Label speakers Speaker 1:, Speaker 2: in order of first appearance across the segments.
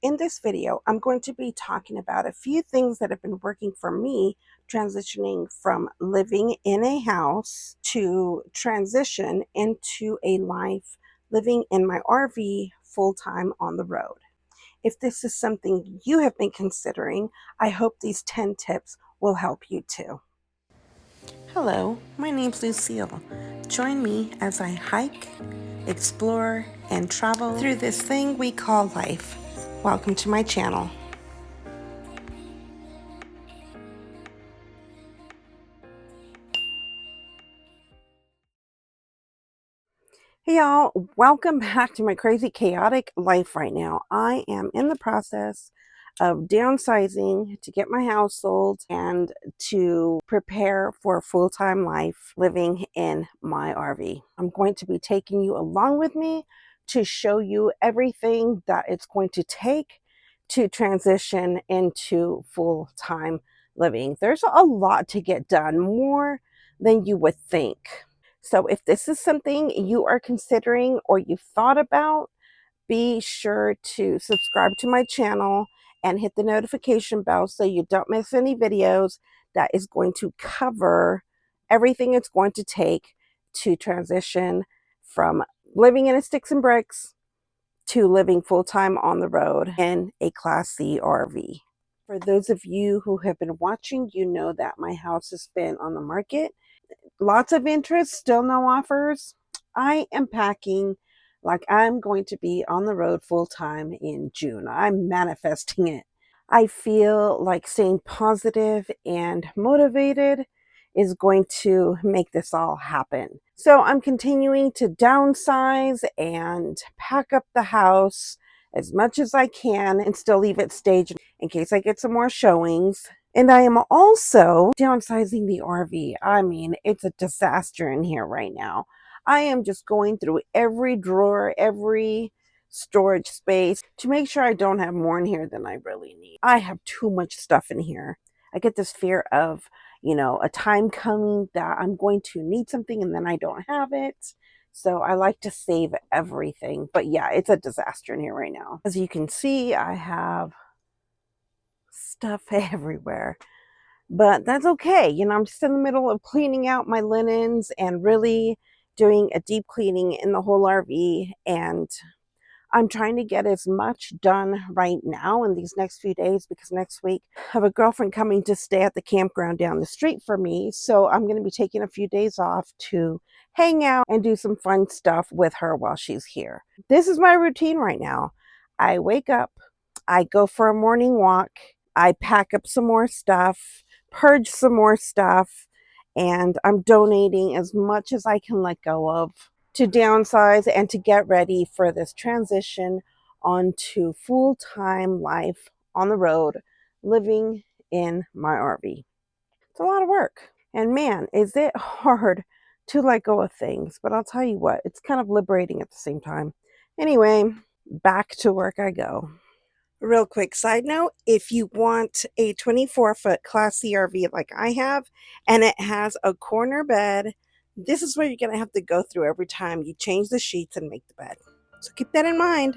Speaker 1: in this video, I'm going to be talking about a few things that have been working for me transitioning from living in a house to transition into a life living in my RV full-time on the road. If this is something you have been considering, I hope these 10 tips will help you too. Hello, my name's Lucille. Join me as I hike, explore, and travel through this thing we call life. Welcome to my channel. Hey y'all, welcome back to my crazy chaotic life right now. I am in the process of downsizing to get my house sold and to prepare for a full-time life living in my RV. I'm going to be taking you along with me to show you everything that it's going to take to transition into full-time living. There's a lot to get done, more than you would think. So if this is something you are considering or you've thought about, be sure to subscribe to my channel and hit the notification bell so you don't miss any videos that is going to cover everything it's going to take to transition from living in a sticks and bricks to living full-time on the road in a Class C RV. For those of you who have been watching, you know that my house has been on the market. Lots of interest, still no offers. I am packing like I'm going to be on the road full time in June. I'm manifesting it. I feel like staying positive and motivated is going to make this all happen. So I'm continuing to downsize and pack up the house as much as I can and still leave it staged in case I get some more showings. And I am also downsizing the RV. I mean, it's a disaster in here right now. I am just going through every drawer, every storage space to make sure I don't have more in here than I really need. I have too much stuff in here. I get this fear of, a time coming that I'm going to need something and then I don't have it. So I like to save everything. But yeah, it's a disaster in here right now. As you can see, I have stuff everywhere. But that's okay. I'm just in the middle of cleaning out my linens and really doing a deep cleaning in the whole RV. And I'm trying to get as much done right now in these next few days because next week I have a girlfriend coming to stay at the campground down the street from me. So I'm going to be taking a few days off to hang out and do some fun stuff with her while she's here. This is my routine right now. I wake up, I go for a morning walk, I pack up some more stuff, purge some more stuff, and I'm donating as much as I can let go of to downsize and to get ready for this transition onto full-time life on the road, living in my RV. It's a lot of work. And man, is it hard to let go of things. But I'll tell you what, it's kind of liberating at the same time. Anyway, back to work I go. Real quick side note, if you want a 24-foot Class C RV like I have, and it has a corner bed, this is what you're going to have to go through every time you change the sheets and make the bed. So keep that in mind.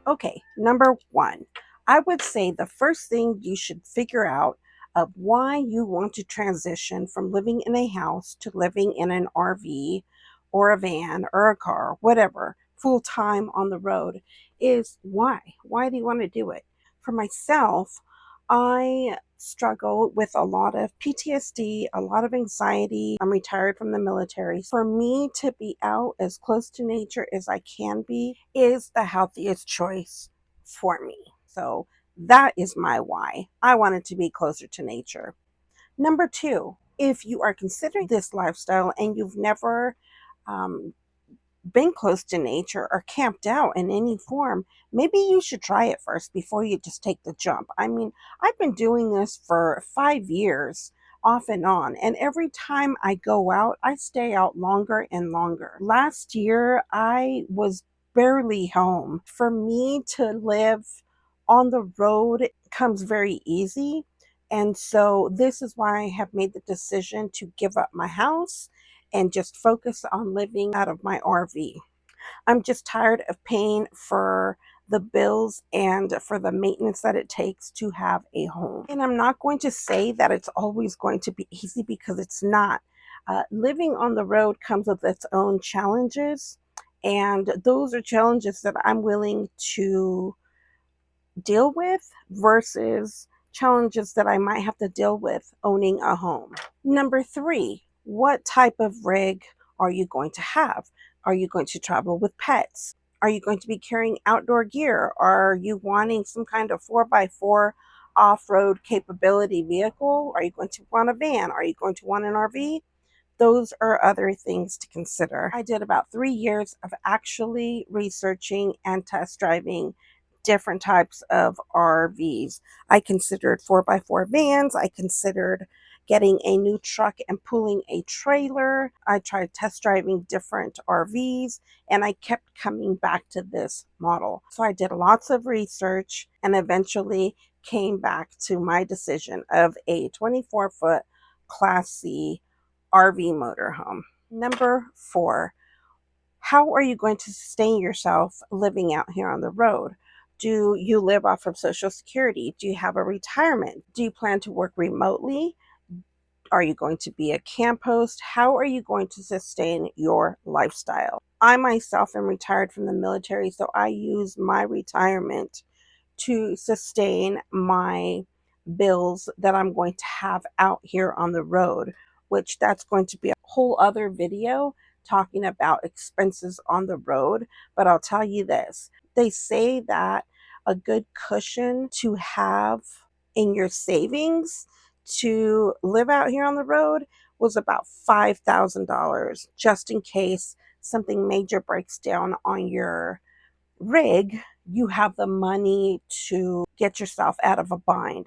Speaker 1: Okay, number one, I would say the first thing you should figure out of why you want to transition from living in a house to living in an RV or a van or a car, whatever, full time on the road is why. Why do you want to do it? For myself, I struggle with a lot of PTSD, a lot of anxiety. I'm retired from the military. For me to be out as close to nature as I can be is the healthiest choice for me. So that is my why. I wanted to be closer to nature. Number two, if you are considering this lifestyle and you've never um, been close to nature or camped out in any form, maybe you should try it first before you just take the jump. I mean, I've been doing this for 5 years off and on, and every time I go out, I stay out longer and longer. Last year, I was barely home. For me to live on the road comes very easy. And so this is why I have made the decision to give up my house and just focus on living out of my RV. I'm just tired of paying for the bills and for the maintenance that it takes to have a home. And I'm not going to say that it's always going to be easy, because it's not. Living on the road comes with its own challenges, and those are challenges that I'm willing to deal with versus challenges that I might have to deal with owning a home. Number three, what type of rig are you going to have? Are you going to travel with pets? Are you going to be carrying outdoor gear? Are you wanting some kind of 4x4 off-road capability vehicle? Are you going to want a van? Are you going to want an RV? Those are other things to consider. I did about 3 years of actually researching and test driving different types of RVs. I considered 4x4 vans. I considered getting a new truck and pulling a trailer. I tried test driving different RVs, and I kept coming back to this model. So I did lots of research and eventually came back to my decision of a 24-foot Class C RV motorhome. Number four, how are you going to sustain yourself living out here on the road? Do you live off of Social Security? Do you have a retirement? Do you plan to work remotely? Are you going to be a camp host? How are you going to sustain your lifestyle? I myself am retired from the military, so I use my retirement to sustain my bills that I'm going to have out here on the road, which that's going to be a whole other video talking about expenses on the road. But I'll tell you this, they say that a good cushion to have in your savings to live out here on the road was about $5,000, just in case something major breaks down on your rig. You have the money to get yourself out of a bind.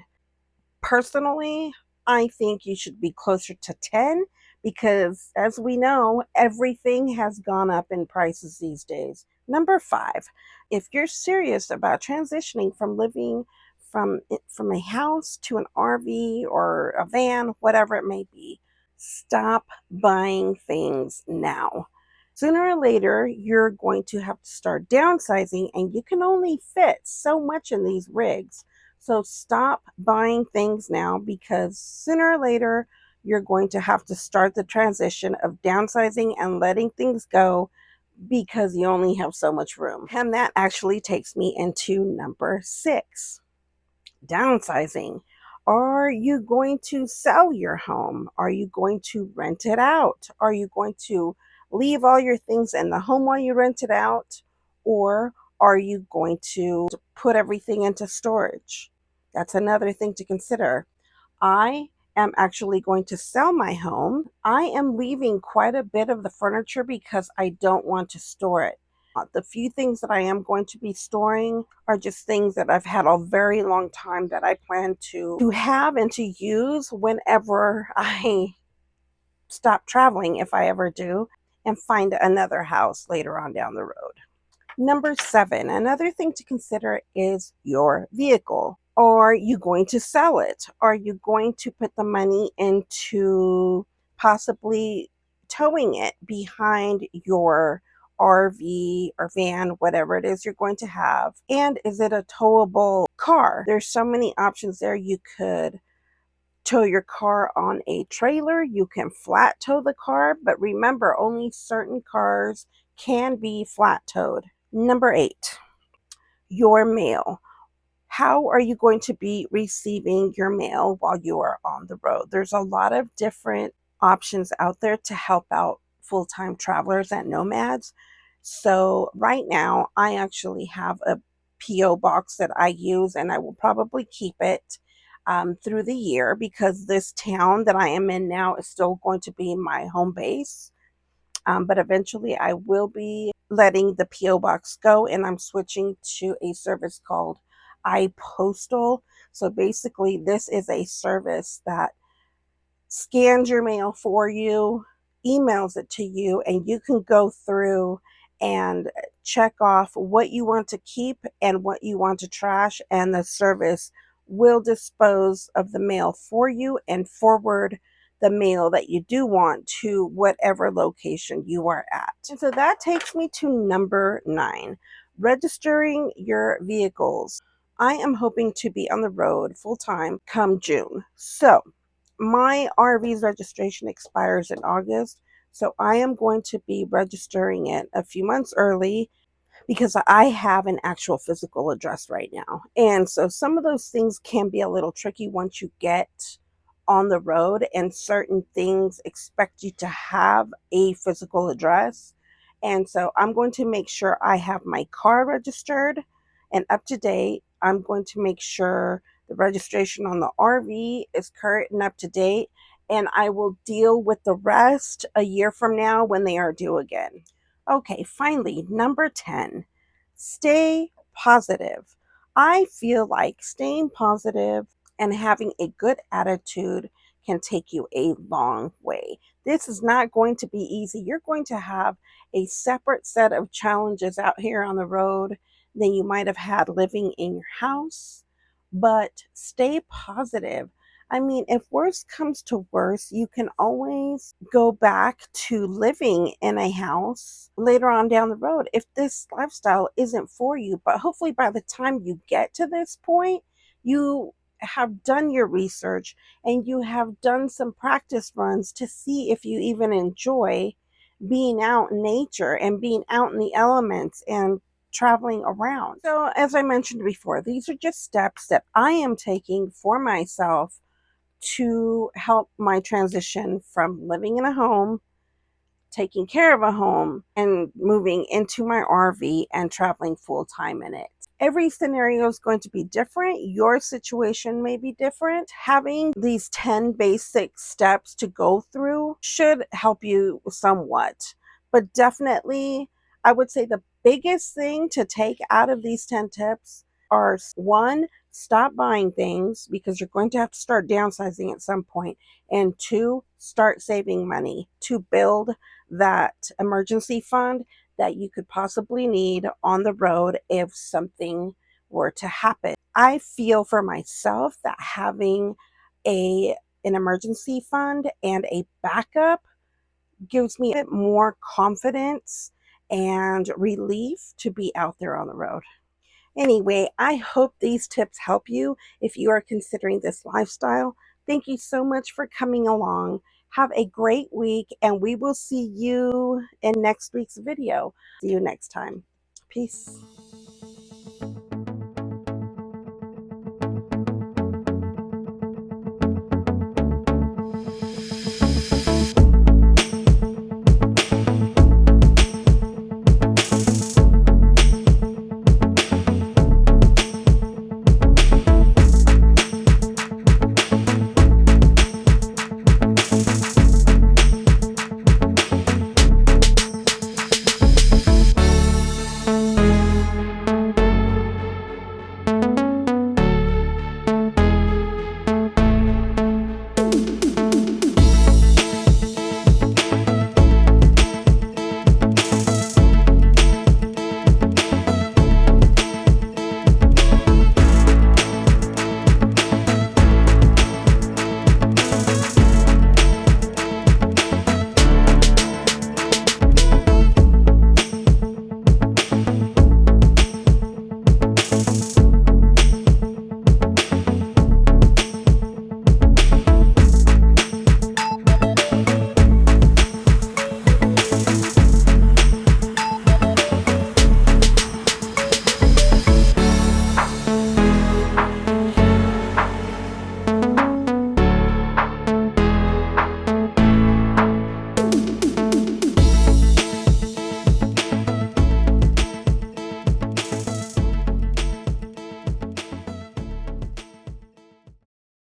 Speaker 1: Personally, I think you should be closer to 10, because as we know, everything has gone up in prices these days. Number five, if you're serious about transitioning from living from a house to an RV or a van, whatever it may be, stop buying things now. Sooner or later, you're going to have to start downsizing, and you can only fit so much in these rigs. So stop buying things now, because sooner or later, you're going to have to start the transition of downsizing and letting things go, because you only have so much room. And that actually takes me into number six, downsizing. Are you going to sell your home? Are you going to rent it out? Are you going to leave all your things in the home while you rent it out? Or are you going to put everything into storage? That's another thing to consider. I am actually going to sell my home. I am leaving quite a bit of the furniture because I don't want to store it. The few things that I am going to be storing are just things that I've had a very long time that I plan to have and to use whenever I stop traveling, if I ever do, and find another house later on down the road. Number seven, another thing to consider is your vehicle. Are you going to sell it? Are you going to put the money into possibly towing it behind your RV or van, whatever it is you're going to have? And is it a towable car? There's so many options there. You could tow your car on a trailer. You can flat tow the car, but remember, only certain cars can be flat towed. Number eight, your mail. How are you going to be receiving your mail while you are on the road? There's a lot of different options out there to help out full-time travelers and nomads. So right now, I actually have a P.O. box that I use, and I will probably keep it through the year because this town that I am in now is still going to be my home base. But eventually I will be letting the P.O. box go, and I'm switching to a service called iPostal. So basically, this is a service that scans your mail for you, emails it to you, and you can go through and check off what you want to keep and what you want to trash, and the service will dispose of the mail for you and forward the mail that you do want to whatever location you are at. And so that takes me to number 9, registering your vehicles. I am hoping to be on the road full time come June. So my RV's registration expires in August, so I am going to be registering it a few months early because I have an actual physical address right now. And so some of those things can be a little tricky once you get on the road, and certain things expect you to have a physical address. And so I'm going to make sure I have my car registered and up to date. I'm going to make sure the registration on the RV is current and up to date, and I will deal with the rest a year from now when they are due again. Okay, finally, number 10, stay positive. I feel like staying positive and having a good attitude can take you a long way. This is not going to be easy. You're going to have a separate set of challenges out here on the road than you might have had living in your house, but stay positive. I mean, if worse comes to worse, you can always go back to living in a house later on down the road if this lifestyle isn't for you. But hopefully, by the time you get to this point, you have done your research and you have done some practice runs to see if you even enjoy being out in nature and being out in the elements and traveling around. So, as I mentioned before, these are just steps that I am taking for myself to help my transition from living in a home, taking care of a home, and moving into my RV and traveling full time in it. Every scenario is going to be different. Your situation may be different. Having these 10 basic steps to go through should help you somewhat. But definitely, I would say the biggest thing to take out of these 10 tips are: 1, stop buying things because you're going to have to start downsizing at some point, and 2, start saving money to build that emergency fund that you could possibly need on the road if something were to happen. I feel for myself that having a an emergency fund and a backup gives me a bit more confidence and relief to be out there on the road. Anyway, I hope these tips help you if you are considering this lifestyle. Thank you so much for coming along. Have a great week, and we will see you in next week's video. See you next time. Peace.